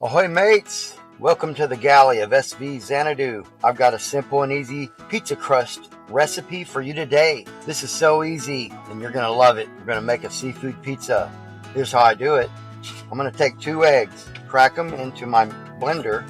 Ahoy mates! Welcome to the galley of SV Xanadu. I've got a simple and easy pizza crust recipe for you today. This is so easy and you're gonna love it. We're gonna make a seafood pizza. Here's how I do it. I'm gonna take 2 eggs, crack them into my blender.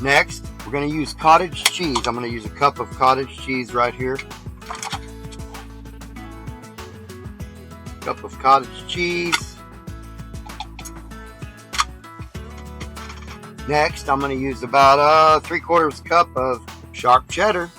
Next, we're gonna use cottage cheese. I'm gonna use a cup of cottage cheese right here. Cup of cottage cheese. Next, I'm going to use about 3/4 cup of sharp cheddar.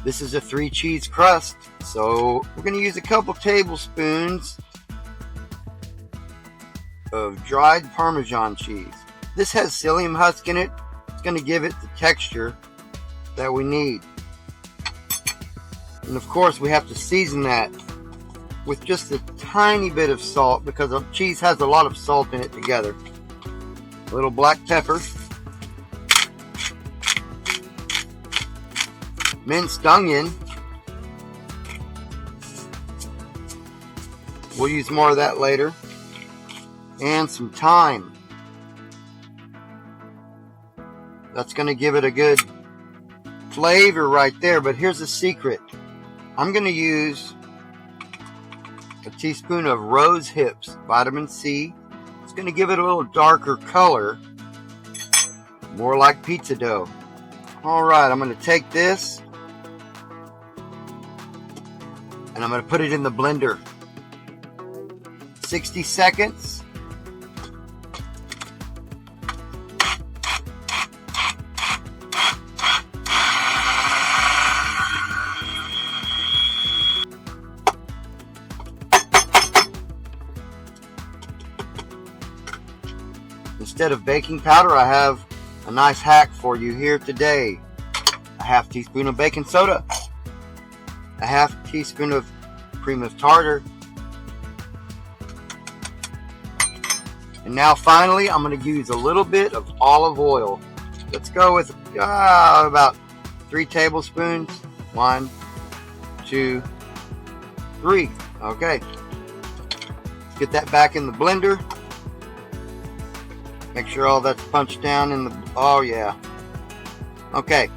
This is a 3 cheese crust, so we're going to use a couple tablespoons of dried Parmesan cheese. This has psyllium husk in it. It's going to give it the texture that we need. And of course we have to season that with just a tiny bit of salt because the cheese has a lot of salt in it together. A little black pepper. Minced onion. We'll use more of that later. And some thyme. That's going to give it a good flavor right there, but here's the secret. I'm going to use a teaspoon of rose hips, vitamin C. It's going to give it a little darker color, more like pizza dough. Alright, I'm going to take this and I'm going to put it in the blender. 60 seconds. Instead of baking powder, I have a nice hack for you here today. A half teaspoon of baking soda, a half teaspoon of cream of tartar, and now finally I'm going to use a little bit of olive oil. Let's go with about 3 tablespoons. 1, 2, 3. Okay, let's get that back in the blender. Make sure all that's punched down in the, oh yeah. Okay.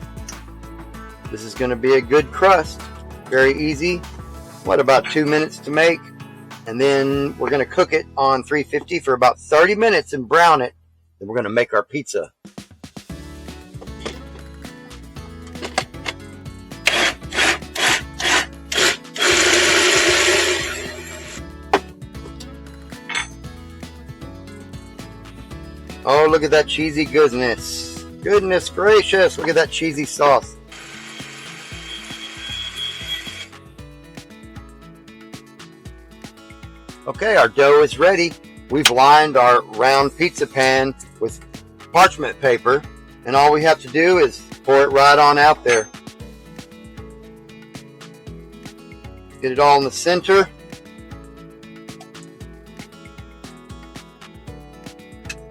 This is going to be a good crust. Very easy. What, about 2 minutes to make? And then we're going to cook it on 350 for about 30 minutes and brown it. Then we're going to make our pizza. Oh, look at that cheesy goodness. Goodness gracious, look at that cheesy sauce. Okay, our dough is ready. We've lined our round pizza pan with parchment paper, and all we have to do is pour it right on out there. Get it all in the center.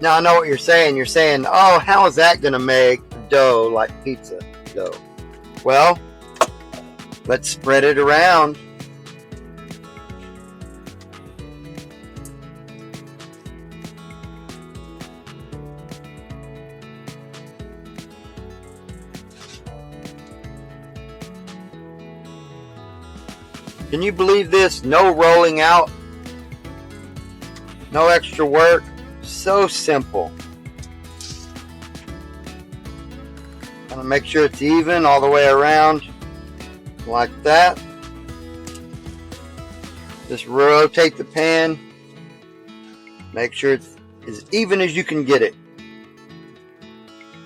Now I know what you're saying. You're saying, oh, how is that going to make dough like pizza dough? Well, let's spread it around. Can you believe this? No rolling out. No extra work. So simple. Kind of make sure it's even all the way around like that. Just rotate the pan. Make sure it's as even as you can get it.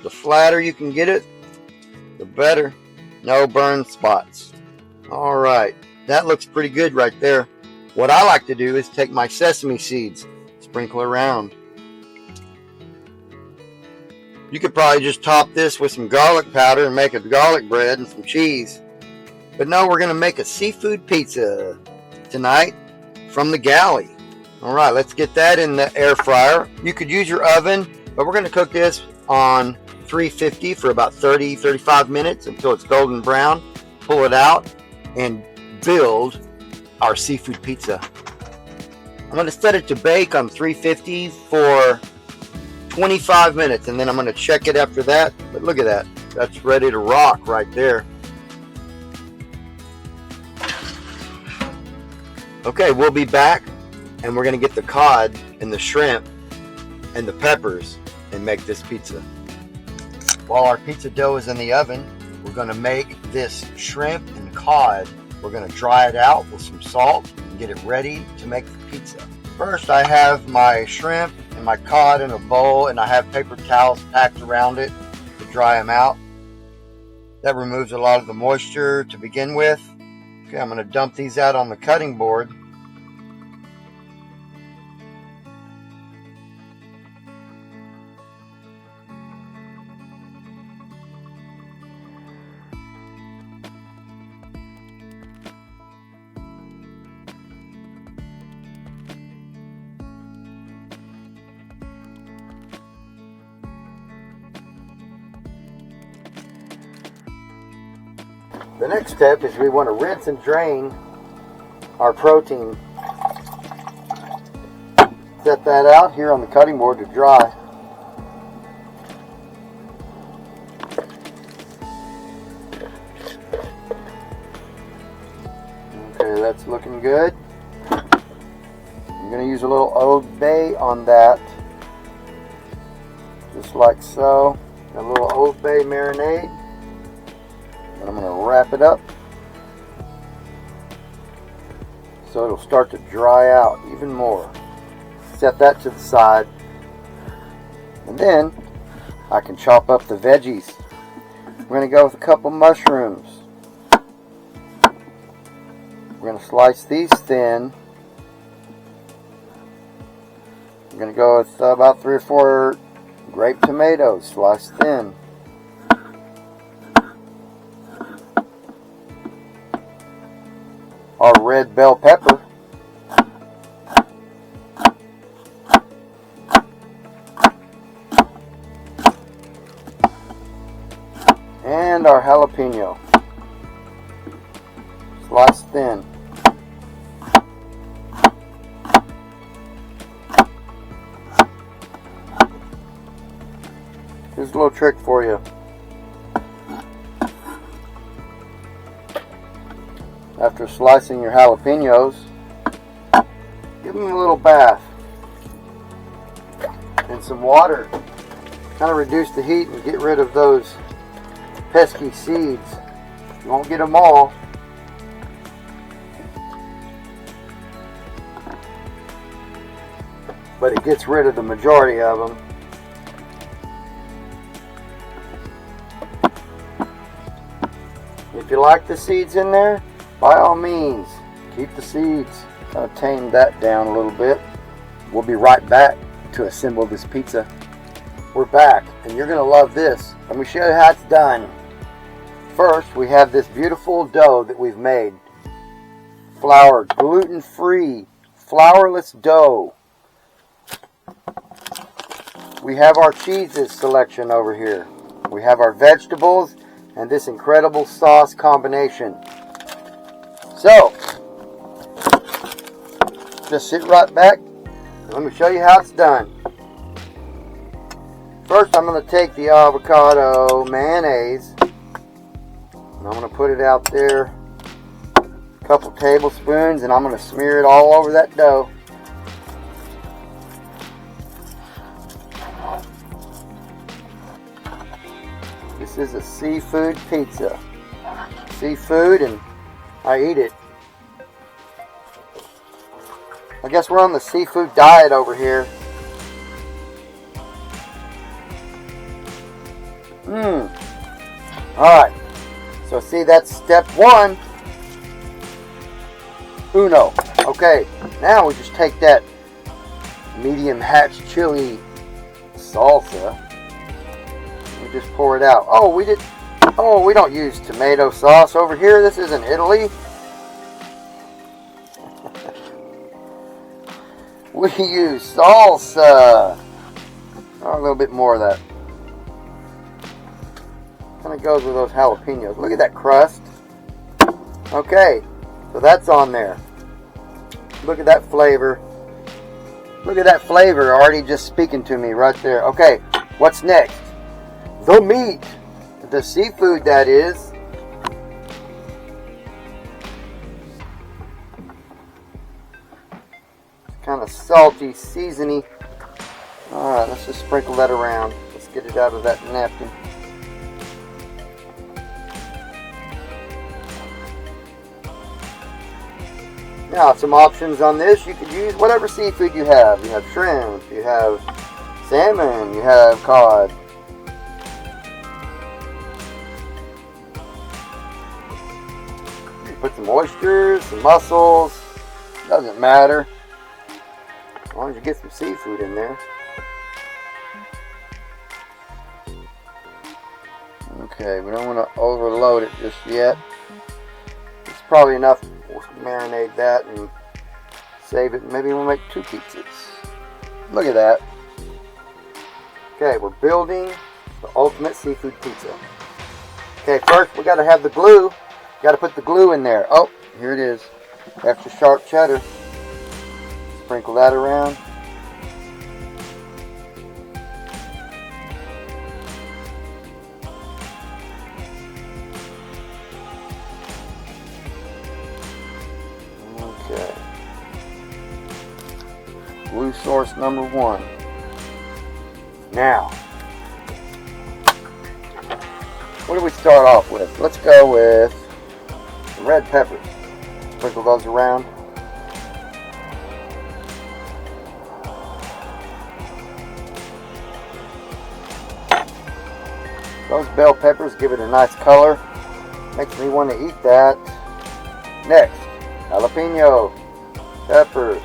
The flatter you can get it, the better. No burn spots. Alright, that looks pretty good right there. What I like to do is take my sesame seeds, sprinkle around. You could probably just top this with some garlic powder and make a garlic bread and some cheese. But no, we're going to make a seafood pizza tonight from the galley. Alright, let's get that in the air fryer. You could use your oven, but we're going to cook this on 350 for about 30-35 minutes until it's golden brown. Pull it out and build our seafood pizza. I'm going to set it to bake on 350 for 25 minutes, and then I'm going to check it after that. But look at that. That's ready to rock right there. Okay, we'll be back, and we're going to get the cod and the shrimp and the peppers and make this pizza. While our pizza dough is in the oven, we're going to make this shrimp and cod. We're going to dry it out with some salt and get it ready to make the pizza. First, I have my shrimp and my cod in a bowl, and I have paper towels packed around it to dry them out. That removes a lot of the moisture to begin with. Okay, I'm going to dump these out on the cutting board. The next step is we want to rinse and drain our protein. Set that out here on the cutting board to dry. Okay, that's looking good. I'm going to use a little Old Bay on that, just like so. A little Old Bay marinade. And I'm going to wrap it up so it'll start to dry out even more. Set that to the side, and then I can chop up the veggies. We're going to go with a couple mushrooms. We're going to slice these thin. I'm going to go with about 3 or 4 grape tomatoes sliced thin. Our red bell pepper, and our jalapeno sliced thin. Here's a little trick for you. After slicing your jalapenos, give them a little bath in some water. Kind of reduce the heat and get rid of those pesky seeds. You won't get them all. But it gets rid of the majority of them. If you like the seeds in there, by all means, keep the seeds. Kind of tame that down a little bit. We'll be right back to assemble this pizza. We're back, and you're going to love this. Let me show you how it's done. First, we have this beautiful dough that we've made. Flour, gluten-free, flourless dough. We have our cheeses selection over here. We have our vegetables and this incredible sauce combination. So, just sit right back and let me show you how it's done. First, I'm going to take the avocado mayonnaise and I'm going to put it out there, a couple tablespoons, and I'm going to smear it all over that dough. This is a seafood pizza. Seafood, and I eat it. I guess we're on the seafood diet over here. Alright. So see, that's step 1. Uno. Okay. Now we just take that medium hatch chili salsa. We just pour it out. Oh, we don't use tomato sauce over here. This isn't Italy. We use salsa. Oh, a little bit more of that. Kind of goes with those jalapenos. Look at that crust. Okay, So that's on there. Look at that flavor. Look at that flavor already just speaking to me right there. Okay, what's next? The meat. The seafood, that is. It's kind of salty, seasony. Alright, let's just sprinkle that around. Let's get it out of that napkin. Now, some options on this. You could use whatever seafood you have. You have shrimp, you have salmon, you have cod. You put some oysters, some mussels. Doesn't matter. As long as you get some seafood in there. Okay, we don't want to overload it just yet. It's probably enough. We'll marinate that and save it. Maybe we'll make 2 pizzas. Look at that. Okay, we're building the ultimate seafood pizza. Okay, first we got to have the glue. Got to put the glue in there. Oh, here it is. Extra sharp cheddar. Sprinkle that around. Okay. Glue source number 1. Now, what do we start off with? Let's go with the red peppers. Sprinkle those around. Those bell peppers give it a nice color. Makes me want to eat that. Next, jalapeno peppers.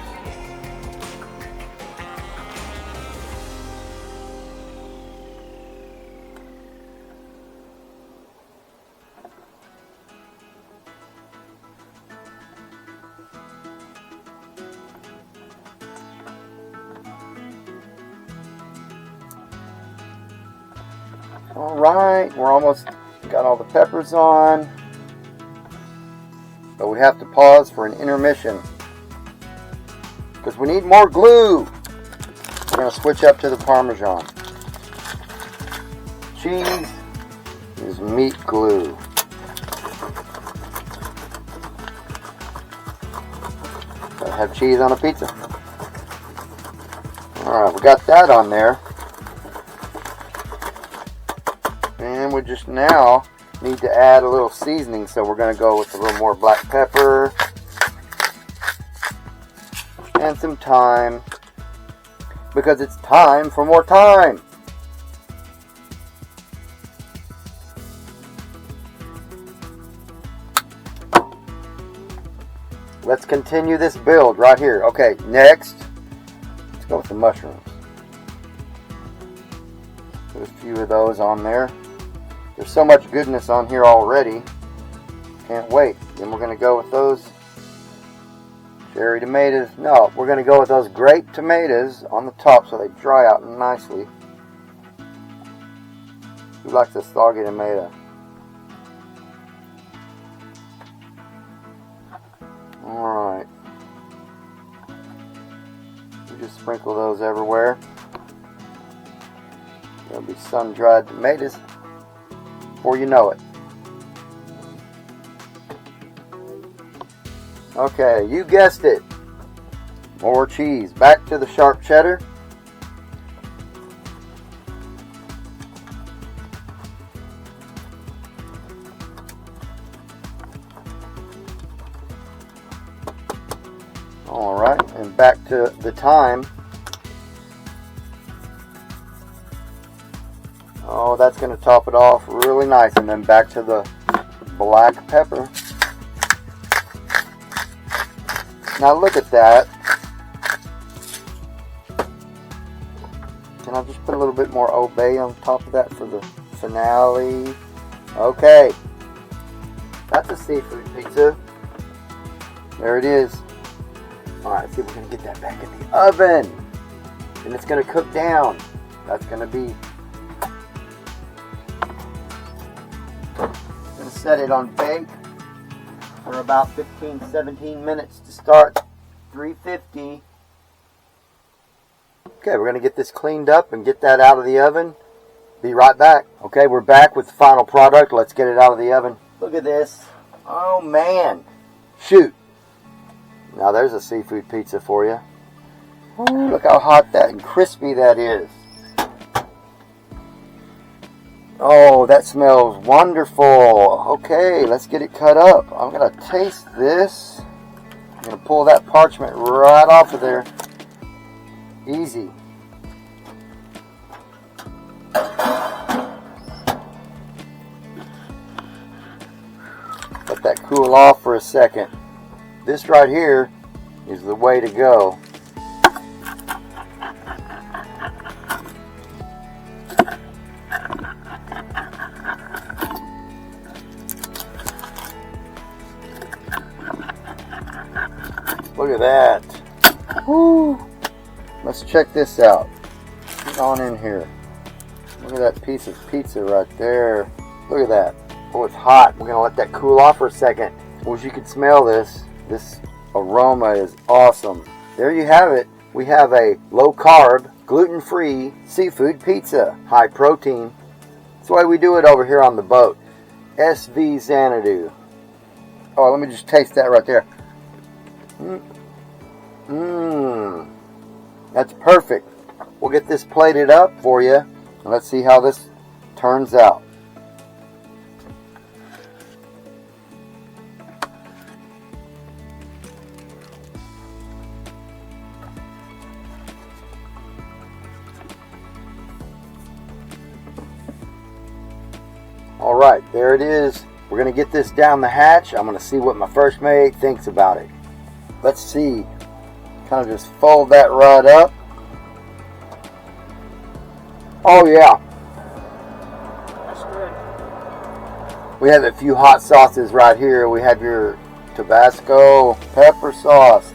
Alright, we're almost got all the peppers on. But we have to pause for an intermission. Because we need more glue. We're going to switch up to the Parmesan. Cheese is meat glue. Gotta have cheese on a pizza. Alright, we got that on there. And we just now need to add a little seasoning, so we're going to go with a little more black pepper and some thyme, because it's time for more thyme. Let's continue this build right here. Okay, next, let's go with the mushrooms. Put a few of those on there. There's so much goodness on here already. Can't wait. Then we're going to go with those cherry tomatoes. No, we're going to go with those grape tomatoes on the top so they dry out nicely. Who likes a soggy tomato? Alright. You just sprinkle those everywhere. There'll be sun-dried tomatoes before you know it. Okay, you guessed it. More cheese. Back to the sharp cheddar. Alright, and back to the thyme. Oh, that's going to top it off really nice. And then back to the black pepper. Now look at that. Can I just put a little bit more Old Bay on top of that for the finale? Okay. That's a seafood pizza. There it is. Alright, see if we're going to get that back in the oven. And it's going to cook down. That's going to be... Set it on bake. for about 15-17 minutes to start. 350. Okay, we're going to get this cleaned up and get that out of the oven. Be right back. Okay, we're back with the final product. Let's get it out of the oven. Look at this. Oh man. Shoot. Now there's a seafood pizza for you. Ooh, look how hot that and crispy that is. Oh, that smells wonderful. Okay, let's get it cut up. I'm going to taste this. I'm going to pull that parchment right off of there. Easy. Let that cool off for a second. This right here is the way to go. Look at that. Woo. Let's check this out. Get on in here. Look at that piece of pizza right there. Look at that. Oh, it's hot. We're going to let that cool off for a second. Well, as you can smell this aroma is awesome. There you have it. We have a low-carb, gluten-free seafood pizza. High protein. That's the way we do it over here on the boat. SV Xanadu. Oh, let me just taste that right there. That's perfect. We'll get this plated up for you. And let's see how this turns out. Alright, there it is. We're going to get this down the hatch. I'm going to see what my first mate thinks about it. Let's see. Kind of just fold that right up. Oh yeah. That's good. We have a few hot sauces right here. We have your Tabasco pepper sauce,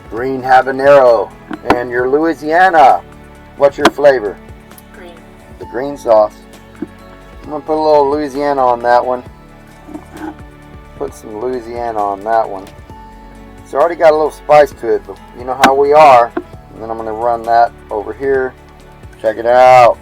green habanero, and your Louisiana. What's your flavor? Green. The green sauce. I'm going to put a little Louisiana on that one. Put some Louisiana on that one. It's already got a little spice to it, but you know how we are. And then I'm going to run that over here. Check it out.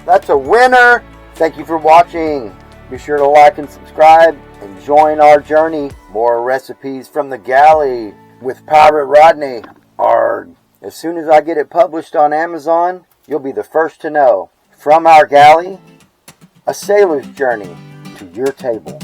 That's a winner. Thank you for watching. Be sure to like and subscribe and join our journey. More recipes from the galley with Pirate Rodney. Arg. As soon as I get it published on Amazon, you'll be the first to know. From our galley, a sailor's journey to your table.